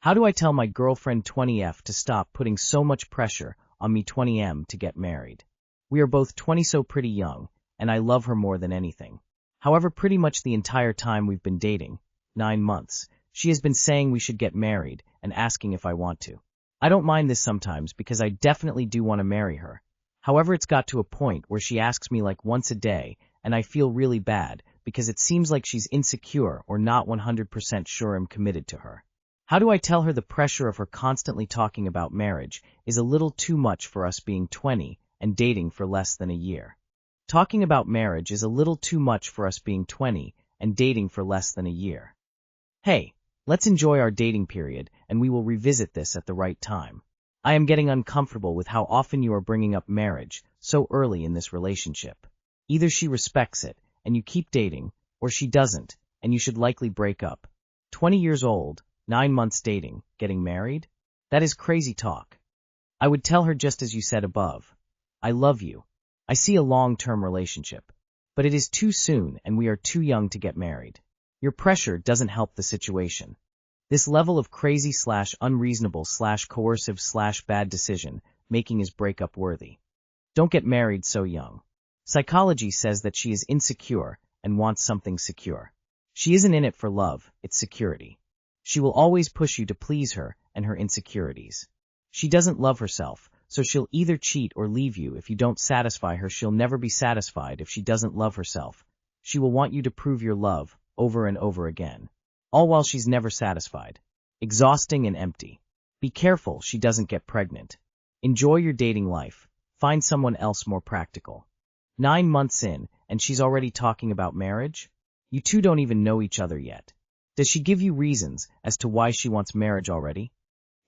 How do I tell my girlfriend 20F to stop putting so much pressure on me 20M to get married? We are both 20 so pretty young, and I love her more than anything. However, pretty much the entire time we've been dating, 9 months, she has been saying we should get married and asking if I want to. I don't mind this sometimes because I definitely do want to marry her. However, it's got to a point where she asks me like once a day, and I feel really bad because it seems like she's insecure or not 100% sure I'm committed to her. How do I tell her the pressure of her constantly talking about marriage is a little too much for us being 20 and dating for less than a year? Talking about marriage is a little too much for us being 20 and dating for less than a year. Hey, let's enjoy our dating period and we will revisit this at the right time. I am getting uncomfortable with how often you are bringing up marriage so early in this relationship. Either she respects it and you keep dating, or she doesn't and you should likely break up. 20 years old, 9 months dating, getting married? That is crazy talk. I would tell her just as you said above. I love you. I see a long-term relationship. But it is too soon and we are too young to get married. Your pressure doesn't help the situation. This level of crazy/unreasonable/coercive/bad decision making is breakup worthy. Don't get married so young. Psychology says that she is insecure and wants something secure. She isn't in it for love, it's security. She will always push you to please her and her insecurities. She doesn't love herself, so she'll either cheat or leave you if you don't satisfy her. She'll never be satisfied if she doesn't love herself. She will want you to prove your love over and over again, all while she's never satisfied. Exhausting and empty. Be careful she doesn't get pregnant. Enjoy your dating life. Find someone else more practical. 9 months in, and she's already talking about marriage? You two don't even know each other yet. Does she give you reasons as to why she wants marriage already?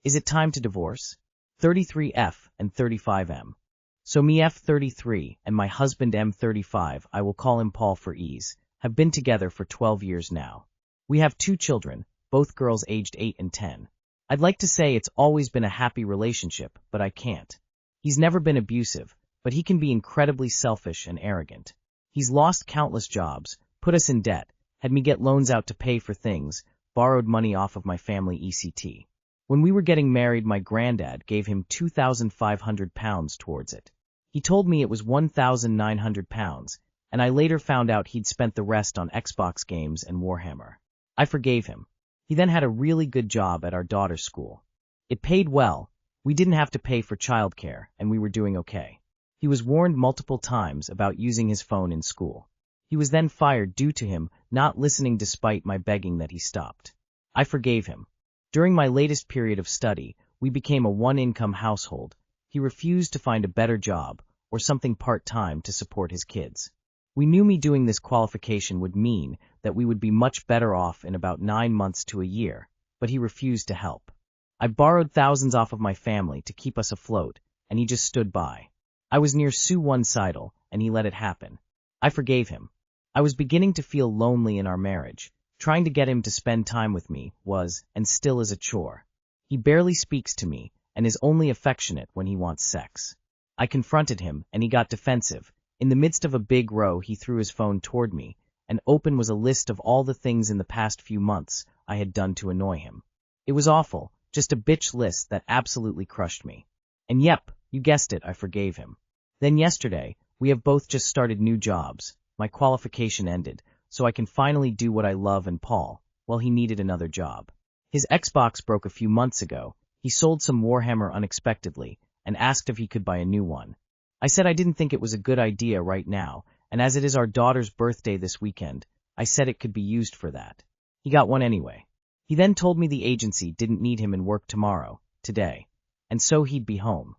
Is it time to divorce? 33F and 35M. So me F33 and my husband M35, I will call him Paul for ease, have been together for 12 years now. We have 2 children, both girls aged 8 and 10. I'd like to say it's always been a happy relationship, but I can't. He's never been abusive, but he can be incredibly selfish and arrogant. He's lost countless jobs, put us in debt, had me get loans out to pay for things, borrowed money off of my family ECT. When we were getting married, my granddad gave him £2,500 towards it. He told me it was £1,900, and I later found out he'd spent the rest on Xbox games and Warhammer. I forgave him. He then had a really good job at our daughter's school. It paid well, we didn't have to pay for childcare, and we were doing okay. He was warned multiple times about using his phone in school. He was then fired due to him not listening despite my begging that he stopped. I forgave him. During my latest period of study, we became a one-income household. He refused to find a better job or something part-time to support his kids. We knew me doing this qualification would mean that we would be much better off in about 9 months to a year, but he refused to help. I borrowed thousands off of my family to keep us afloat, and he just stood by. I was near suicidal, and he let it happen. I forgave him. I was beginning to feel lonely in our marriage. Trying to get him to spend time with me was, and still is, a chore. He barely speaks to me, and is only affectionate when he wants sex. I confronted him, and he got defensive. In the midst of a big row, he threw his phone toward me, and open was a list of all the things in the past few months I had done to annoy him. It was awful, just a bitch list that absolutely crushed me. And yep, you guessed it, I forgave him. Then yesterday, we have both just started new jobs. My qualification ended, so I can finally do what I love, and Paul, well, he needed another job. His Xbox broke a few months ago. He sold some Warhammer unexpectedly and asked if he could buy a new one. I said I didn't think it was a good idea right now, and as it is our daughter's birthday this weekend, I said it could be used for that. He got one anyway. He then told me the agency didn't need him in work today, and so he'd be home.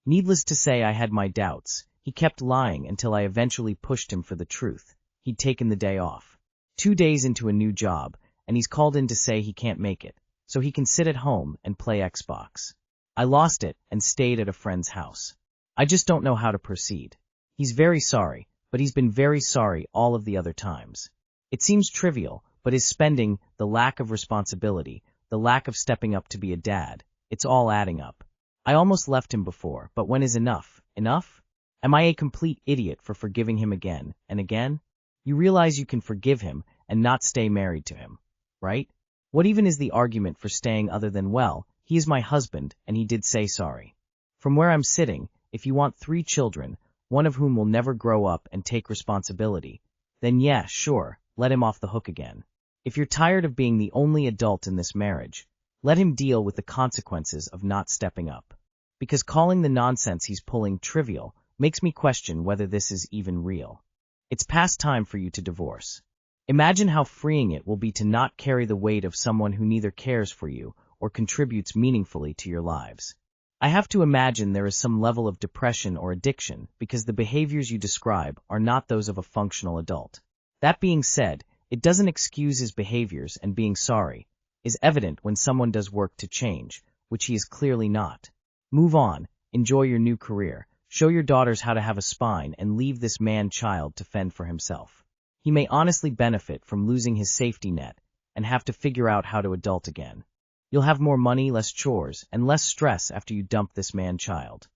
Needless to say, I had my doubts. He kept lying until I eventually pushed him for the truth. He'd taken the day off. 2 days into a new job, and he's called in to say he can't make it, so he can sit at home and play Xbox. I lost it and stayed at a friend's house. I just don't know how to proceed. He's very sorry, but he's been very sorry all of the other times. It seems trivial, but his spending, the lack of responsibility, the lack of stepping up to be a dad, it's all adding up. I almost left him before, but when is enough? Enough? Am I a complete idiot for forgiving him again and again? You realize you can forgive him and not stay married to him, right? What even is the argument for staying other than, well, he is my husband and he did say sorry. From where I'm sitting, if you want 3 children, one of whom will never grow up and take responsibility, then yeah, sure, let him off the hook again. If you're tired of being the only adult in this marriage, let him deal with the consequences of not stepping up. Because calling the nonsense he's pulling trivial makes me question whether this is even real. It's past time for you to divorce. Imagine how freeing it will be to not carry the weight of someone who neither cares for you or contributes meaningfully to your lives. I have to imagine there is some level of depression or addiction because the behaviors you describe are not those of a functional adult. That being said, it doesn't excuse his behaviors, and being sorry is evident when someone does work to change, which he is clearly not. Move on, enjoy your new career, show your daughters how to have a spine, and leave this man-child to fend for himself. He may honestly benefit from losing his safety net and have to figure out how to adult again. You'll have more money, less chores, and less stress after you dump this man-child.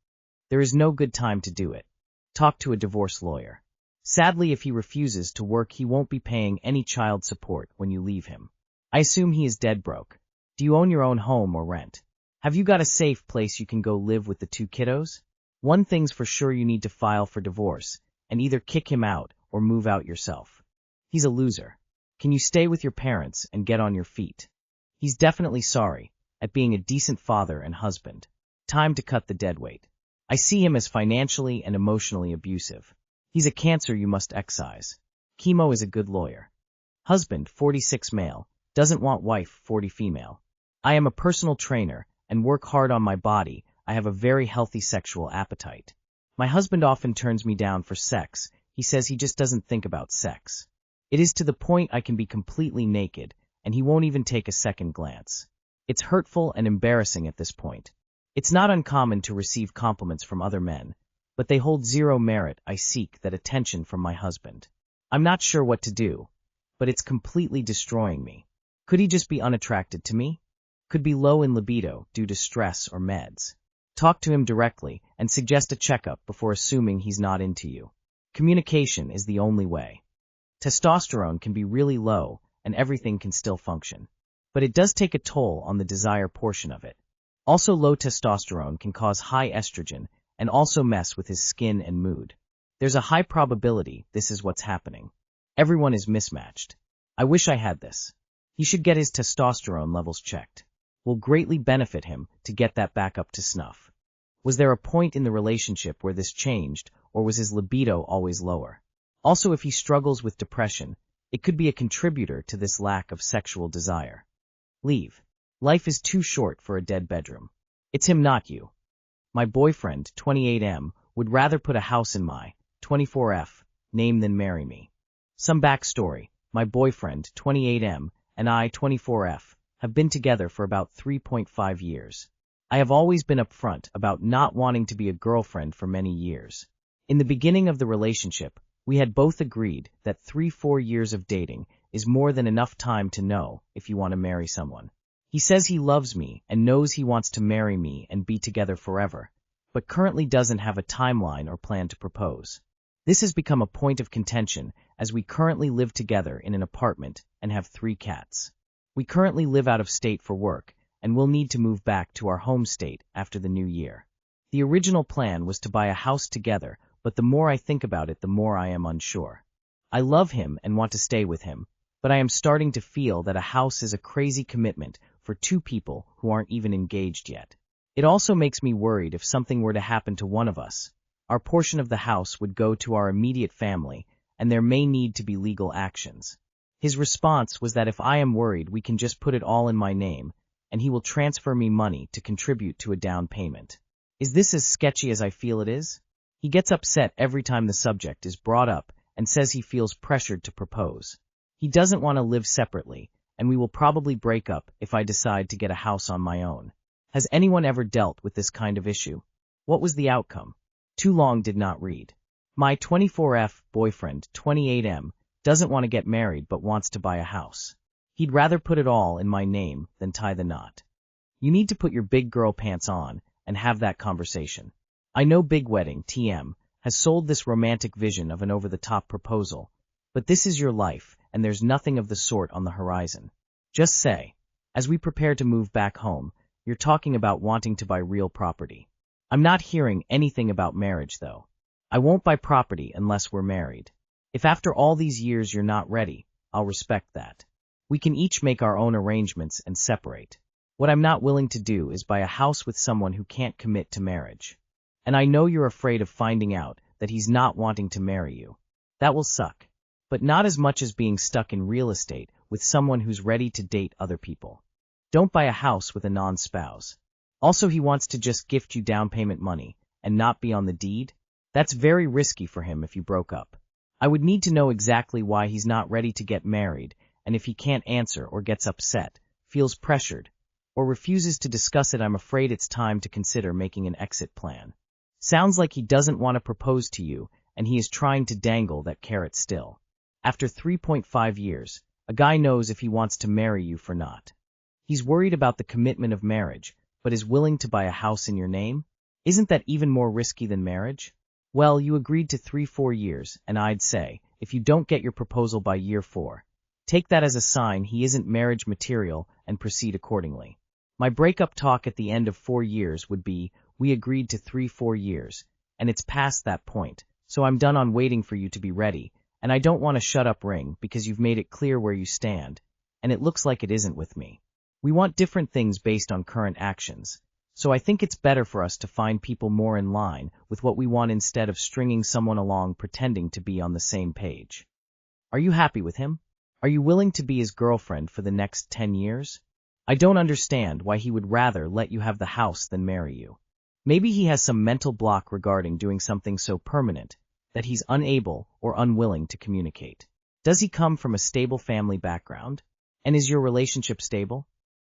There is no good time to do it. Talk to a divorce lawyer. Sadly, if he refuses to work, he won't be paying any child support when you leave him. I assume he is dead broke. Do you own your own home or rent? Have you got a safe place you can go live with the 2 kiddos? One thing's for sure, you need to file for divorce and either kick him out or move out yourself. He's a loser. Can you stay with your parents and get on your feet? He's definitely sorry at being a decent father and husband. Time to cut the deadweight. I see him as financially and emotionally abusive. He's a cancer you must excise. Chemo is a good lawyer. Husband, 46 male, doesn't want wife, 40 female. I am a personal trainer and work hard on my body. I have a very healthy sexual appetite. My husband often turns me down for sex. He says he just doesn't think about sex. It is to the point I can be completely naked, and he won't even take a second glance. It's hurtful and embarrassing at this point. It's not uncommon to receive compliments from other men, but they hold zero merit. I seek that attention from my husband. I'm not sure what to do, but it's completely destroying me. Could he just be unattracted to me? Could be low in libido due to stress or meds. Talk to him directly and suggest a checkup before assuming he's not into you. Communication is the only way. Testosterone can be really low and everything can still function, but it does take a toll on the desire portion of it. Also, low testosterone can cause high estrogen and also mess with his skin and mood. There's a high probability this is what's happening. Everyone is mismatched. I wish I had this. He should get his testosterone levels checked. Will greatly benefit him to get that back up to snuff. Was there a point in the relationship where this changed, or was his libido always lower? Also, if he struggles with depression, it could be a contributor to this lack of sexual desire. Leave. Life is too short for a dead bedroom. It's him, not you. My boyfriend, 28M, would rather put a house in my 24F name than marry me. Some backstory. My boyfriend, 28M, and I, 24F, have been together for about 3.5 years. I have always been upfront about not wanting to be a girlfriend for many years. In the beginning of the relationship, we had both agreed that 3-4 years of dating is more than enough time to know if you want to marry someone. He says he loves me and knows he wants to marry me and be together forever, but currently doesn't have a timeline or plan to propose. This has become a point of contention as we currently live together in an apartment and have 3 cats. We currently live out of state for work and will need to move back to our home state after the new year. The original plan was to buy a house together, but the more I think about it, the more I am unsure. I love him and want to stay with him, but I am starting to feel that a house is a crazy commitment for 2 people who aren't even engaged yet. It also makes me worried if something were to happen to one of us. Our portion of the house would go to our immediate family, and there may need to be legal actions. His response was that if I am worried, we can just put it all in my name, and he will transfer me money to contribute to a down payment. Is this as sketchy as I feel it is? He gets upset every time the subject is brought up and says he feels pressured to propose. He doesn't want to live separately, and we will probably break up if I decide to get a house on my own. Has anyone ever dealt with this kind of issue? What was the outcome? Too long, did not read. My 24F boyfriend, 28M, doesn't want to get married but wants to buy a house. He'd rather put it all in my name than tie the knot. You need to put your big girl pants on and have that conversation. I know Big Wedding, TM, has sold this romantic vision of an over-the-top proposal, but this is your life and there's nothing of the sort on the horizon. Just say, As we prepare to move back home, you're talking about wanting to buy real property. I'm not hearing anything about marriage, though. I won't buy property unless we're married. If after all these years you're not ready, I'll respect that. We can each make our own arrangements and separate. What I'm not willing to do is buy a house with someone who can't commit to marriage. And I know you're afraid of finding out that he's not wanting to marry you. That will suck. But not as much as being stuck in real estate with someone who's ready to date other people. Don't buy a house with a non-spouse. Also, he wants to just gift you down payment money and not be on the deed. That's very risky for him if you broke up. I would need to know exactly why he's not ready to get married, and if he can't answer or gets upset, feels pressured, or refuses to discuss it, I'm afraid it's time to consider making an exit plan. Sounds like he doesn't want to propose to you, and he is trying to dangle that carrot still. After 3.5 years, a guy knows if he wants to marry you or not. He's worried about the commitment of marriage, but is willing to buy a house in your name? Isn't that even more risky than marriage? Well, you agreed to 3-4 years, and I'd say, if you don't get your proposal by year 4, take that as a sign he isn't marriage material and proceed accordingly. My breakup talk at the end of 4 years would be, we agreed to 3-4 years, and it's past that point, so I'm done on waiting for you to be ready, and I don't want a shut-up ring because you've made it clear where you stand, and it looks like it isn't with me. We want different things based on current actions, so I think it's better for us to find people more in line with what we want instead of stringing someone along pretending to be on the same page. Are you happy with him? Are you willing to be his girlfriend for the next 10 years? I don't understand why he would rather let you have the house than marry you. Maybe he has some mental block regarding doing something so permanent that he's unable or unwilling to communicate. Does he come from a stable family background? And is your relationship stable?